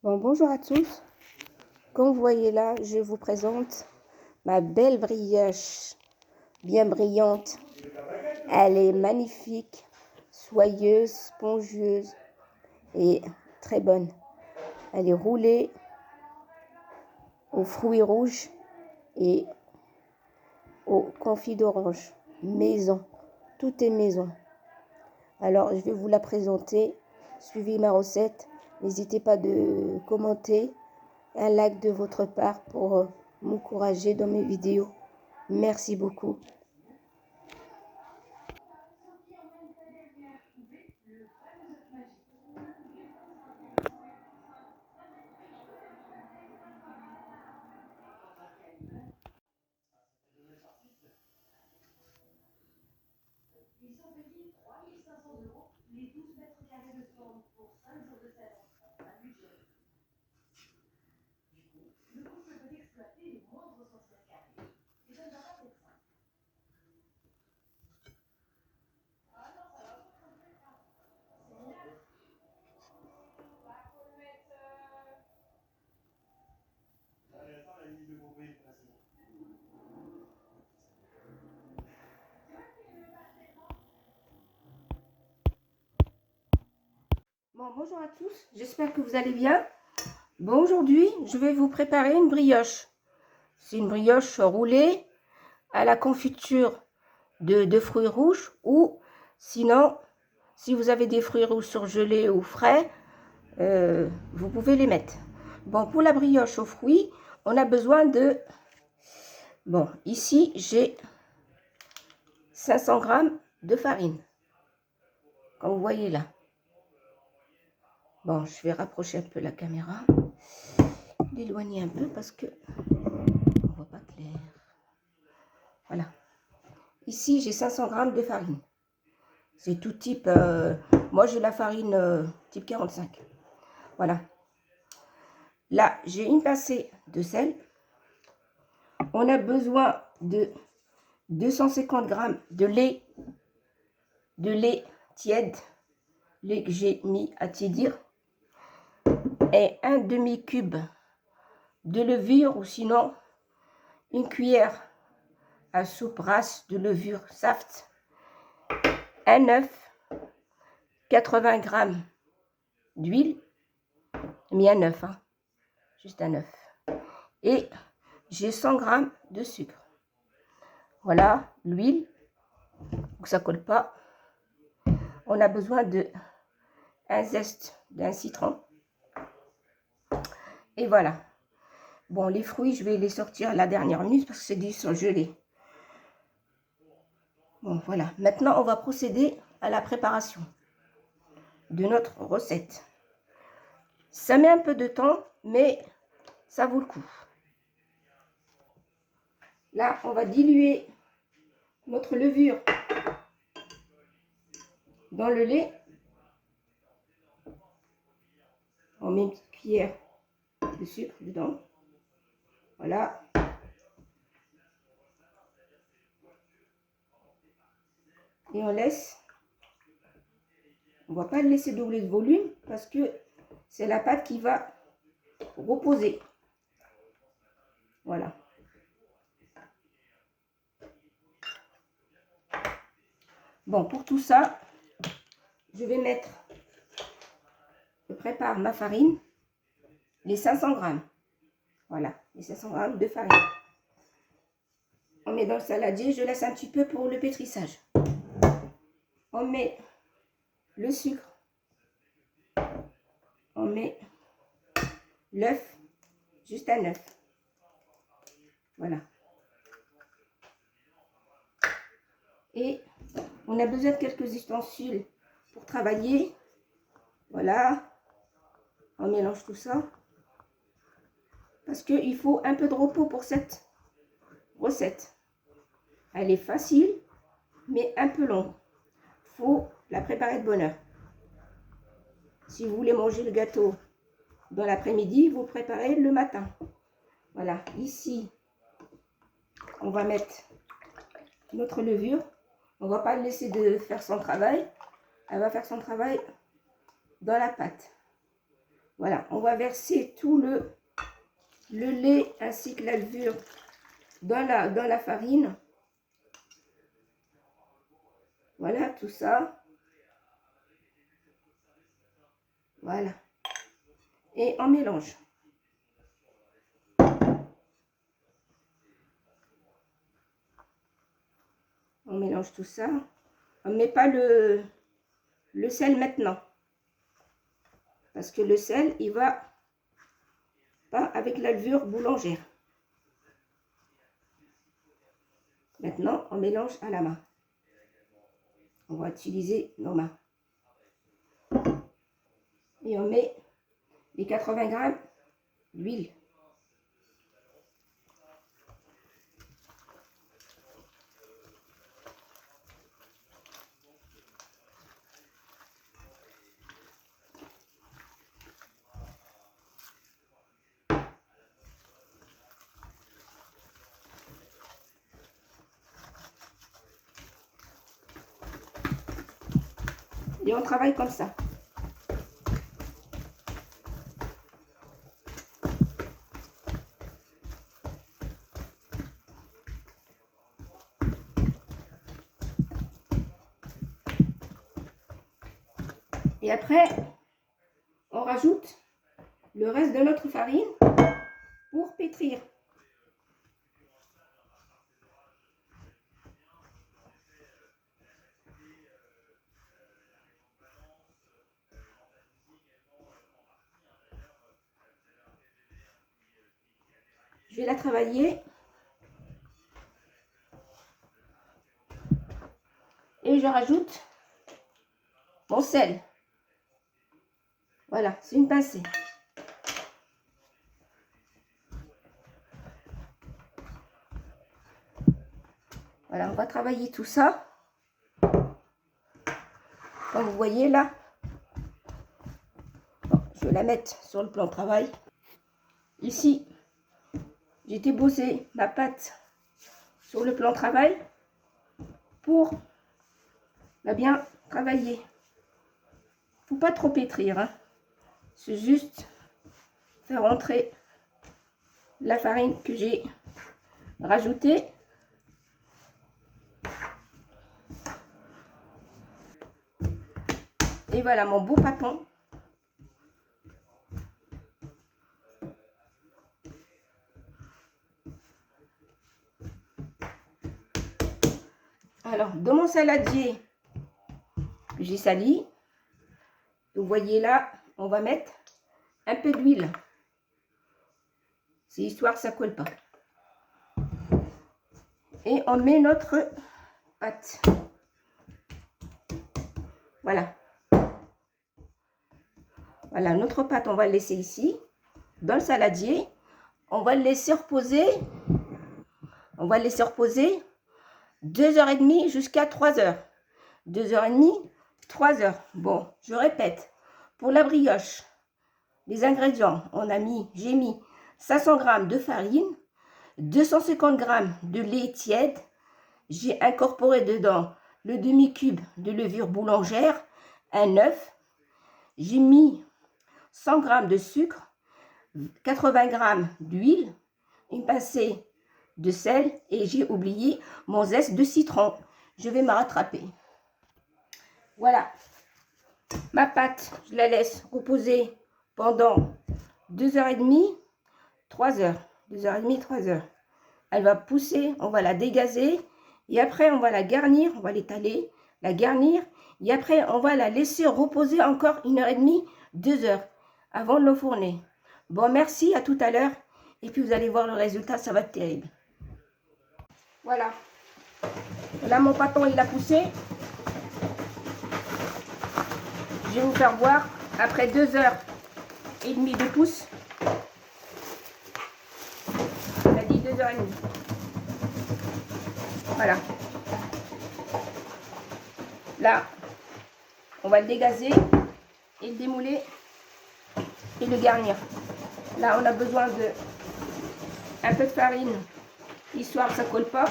Bon, bonjour à tous. Comme vous voyez là, je vous présente ma belle brioche, bien brillante. Elle est magnifique, soyeuse, spongieuse et très bonne. Elle est roulée aux fruits rouges et au confit d'orange. Maison, tout est maison. Alors, je vais vous la présenter. Suivez ma recette. N'hésitez pas de commenter. Un like de votre part pour m'encourager dans mes vidéos. Merci beaucoup. Bon, bonjour à tous, j'espère que vous allez bien. Bon, aujourd'hui, je vais vous préparer une brioche. C'est une brioche roulée à la confiture de fruits rouges ou sinon, si vous avez des fruits rouges surgelés ou frais, vous pouvez les mettre. Bon, pour la brioche aux fruits, on a besoin de... Bon, ici, j'ai 500 g de farine, comme vous voyez là. Bon, je vais rapprocher un peu la caméra, l'éloigner un peu parce que on voit pas clair. Voilà. Ici, j'ai 500 g de farine. C'est tout type. Moi, j'ai la farine type 45. Voilà. Là, j'ai une pincée de sel. On a besoin de 250 g de lait tiède, lait que j'ai mis à tiédir, et un demi-cube de levure ou sinon une cuillère à soupe rase de levure saft, un œuf, 80 g d'huile, j'ai mis un œuf, hein, juste un œuf, et j'ai 100 g de sucre. Voilà l'huile, pour que ça colle pas. On a besoin de un zeste d'un citron. Et voilà. Bon, les fruits, je vais les sortir à la dernière minute parce que c'est des sont gelés. Bon, voilà. Maintenant, on va procéder à la préparation de notre recette. Ça met un peu de temps, mais ça vaut le coup. Là, on va diluer notre levure dans le lait. On met une petite cuillère de sucre dedans. Voilà. Et on laisse. On ne va pas le laisser doubler de volume parce que c'est la pâte qui va reposer. Voilà. Bon, pour tout ça, je vais mettre, je prépare ma farine, les 500 g. Voilà, les 500 g de farine. On met dans le saladier, je laisse un petit peu pour le pétrissage. On met le sucre. On met l'œuf, juste un œuf. Voilà. Et on a besoin de quelques ustensiles pour travailler. Voilà. On mélange tout ça. Parce qu'il faut un peu de repos pour cette recette. Elle est facile, mais un peu longue. Il faut la préparer de bonne heure. Si vous voulez manger le gâteau dans l'après-midi, vous préparez le matin. Voilà, ici, on va mettre notre levure. On ne va pas le laisser faire son travail. Elle va faire son travail dans la pâte. Voilà, on va verser tout le lait ainsi que la levure dans la farine. Voilà, tout ça. Voilà. Et on mélange. On mélange tout ça. On ne met pas le sel maintenant. Parce que le sel, il va pas avec la levure boulangère. Maintenant, on mélange à la main. On va utiliser nos mains. Et on met les 80 grammes d'huile. Et on travaille comme ça. Et après, on rajoute le reste de notre farine pour pétrir. Je vais la travailler. Et je rajoute mon sel. Voilà, c'est une pincée. Voilà, on va travailler tout ça. Comme vous voyez là. Bon, je vais la mettre sur le plan de travail. Ici, j'ai déposé ma pâte sur le plan de travail pour bien travailler. Faut pas trop pétrir, hein. C'est juste faire rentrer la farine que j'ai rajoutée. Et voilà mon beau pâton. Alors, dans mon saladier, j'ai sali. Vous voyez là, on va mettre un peu d'huile. C'est histoire que ça colle pas. Et on met notre pâte. Voilà. Voilà, notre pâte, on va le laisser ici, dans le saladier. On va le laisser reposer. On va le laisser reposer 2h30 jusqu'à 3h. 2h30, 3h. Bon, je répète, pour la brioche, les ingrédients, j'ai mis 500 g de farine, 250 g de lait tiède. J'ai incorporé dedans le demi-cube de levure boulangère, un œuf. J'ai mis 100 g de sucre, 80 g d'huile, une pincée de sel et j'ai oublié mon zeste de citron. Je vais me rattraper. Voilà. Ma pâte, je la laisse reposer pendant 2h30, 3h. 2h30, 3h. Elle va pousser, on va la dégazer. Et après, on va la garnir, on va l'étaler, la garnir. Et après, on va la laisser reposer encore 1h30, 2h avant de l'enfourner. Bon, merci, à tout à l'heure. Et puis, vous allez voir le résultat, ça va être terrible. Voilà. Là, mon pâton, il a poussé. Je vais vous faire voir après 2h30 de pousse. On a dit 2h30. Voilà. Là, on va le dégazer et le démouler et le garnir. Là, on a besoin de un peu de farine, histoire que ça ne colle pas.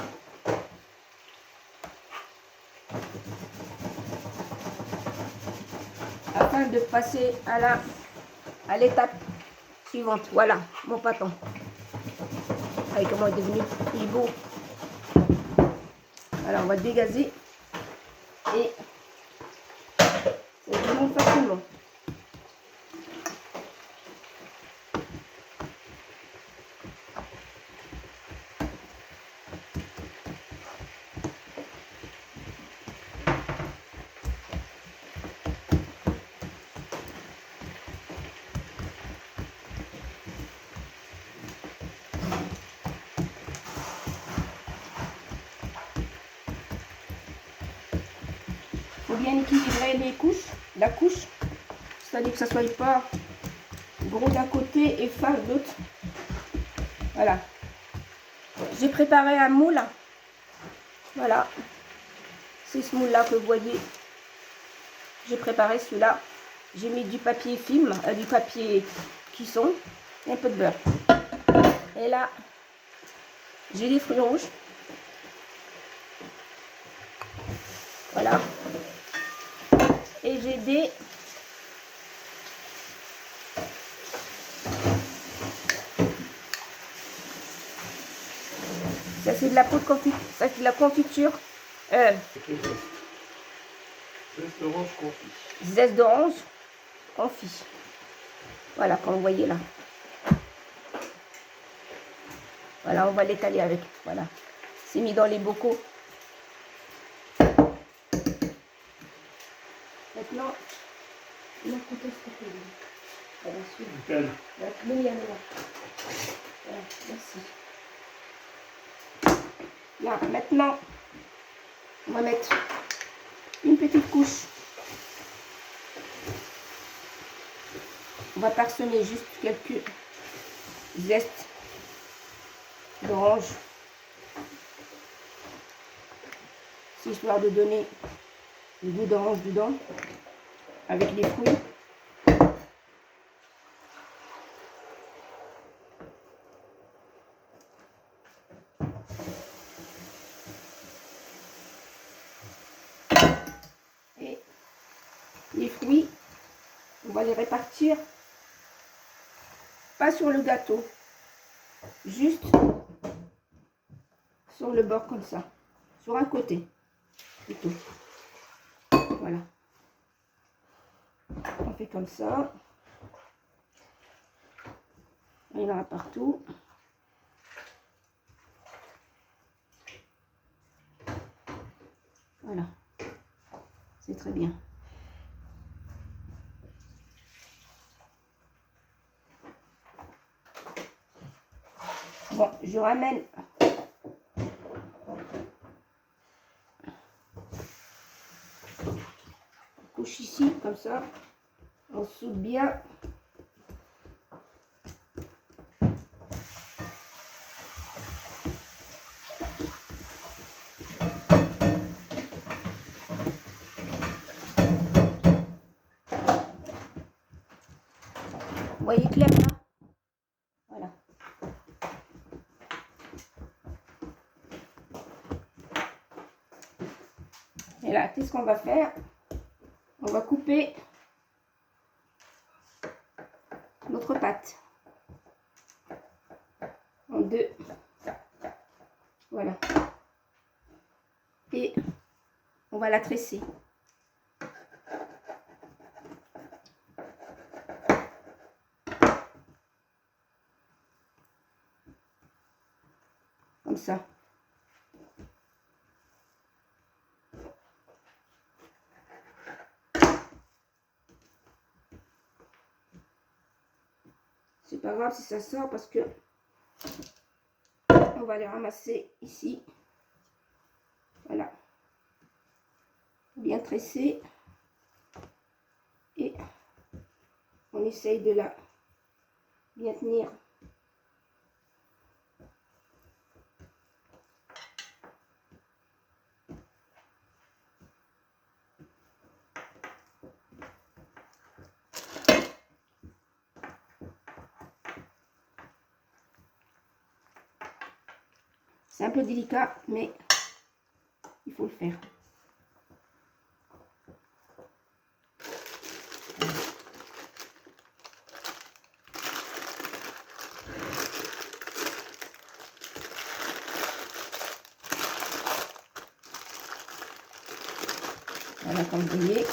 Afin de passer à la à l'étape suivante. Voilà, mon pâton. Regardez comment il est devenu plus beau. Alors, on va dégazer. Et ça démonte facilement. Il faut bien équilibrer les couches, la couche, c'est-à-dire que ça ne soit pas gros d'un côté et fin de l'autre. Voilà. J'ai préparé un moule. Voilà. C'est ce moule-là que vous voyez. J'ai préparé celui-là. J'ai mis du papier film, du papier cuisson et un peu de beurre. Et là, j'ai des fruits rouges. Voilà. Et j'ai des ça c'est de la peau de confiture. Ça c'est de la confiture. Zeste d'orange confit. Zeste d'orange confit. Voilà, comme vous voyez là. Voilà, on va l'étaler avec. Voilà. C'est mis dans les bocaux. Maintenant, voilà, merci. Là, maintenant, on va mettre une petite couche. On va parsemer juste quelques zestes d'orange. C'est histoire de donner le goût d'orange dedans avec les fruits. Et les fruits, on va les répartir pas sur le gâteau, juste sur le bord comme ça, sur un côté plutôt. Voilà. On fait comme ça. Il y en aura partout. Voilà. C'est très bien. Bon, je ramène couche ici, comme ça. On soude bien. Vous voyez clair là? Voilà. Et là, qu'est-ce qu'on va faire? On va couper notre pâte en deux. Voilà. Et on va la tresser. Comme ça. C'est pas grave si ça sort parce que on va les ramasser ici. Voilà. Bien tressé. Et on essaye de la bien tenir. C'est un peu délicat, mais il faut le faire. comme vous voyez.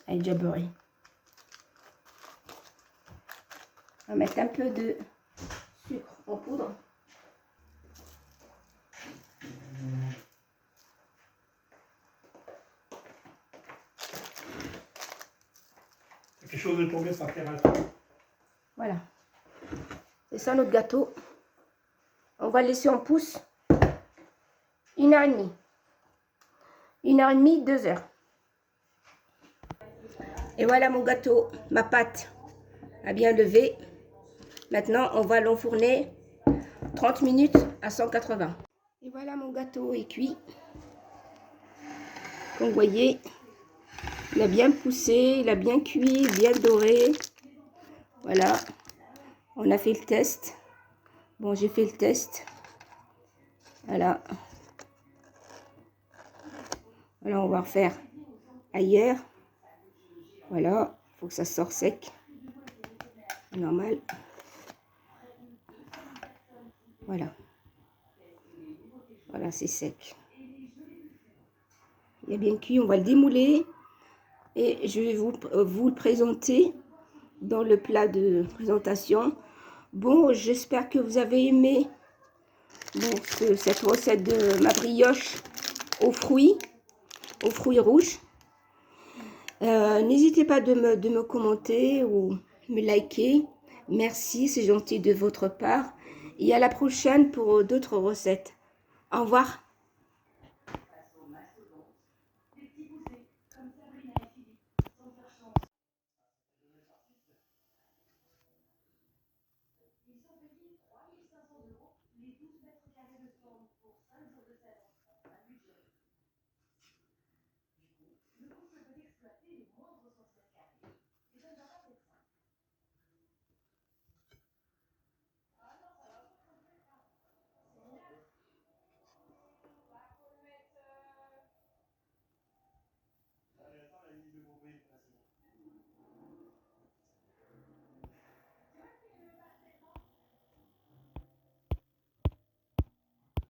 Elle est déjà beurrée. On va mettre un peu de sucre en poudre. Quelque chose de tombé par terre. Voilà. C'est ça notre gâteau. On va laisser en pousse 1h30. 1h30, 2 heures. Et voilà mon gâteau, ma pâte a bien levé. Maintenant, on va l'enfourner 30 minutes à 180. Et voilà mon gâteau est cuit. Comme vous voyez, il a bien poussé, il a bien cuit, bien doré. Voilà, on a fait le test. Bon, j'ai fait le test. Voilà. Voilà, on va refaire ailleurs. Voilà, il faut que ça sorte sec. Normal. Voilà. Voilà, c'est sec. Il est bien cuit, on va le démouler. Et je vais vous le présenter dans le plat de présentation. Bon, j'espère que vous avez aimé cette recette de ma brioche aux fruits rouges. N'hésitez pas de me commenter ou me liker. Merci, c'est gentil de votre part. Et à la prochaine pour d'autres recettes. Au revoir.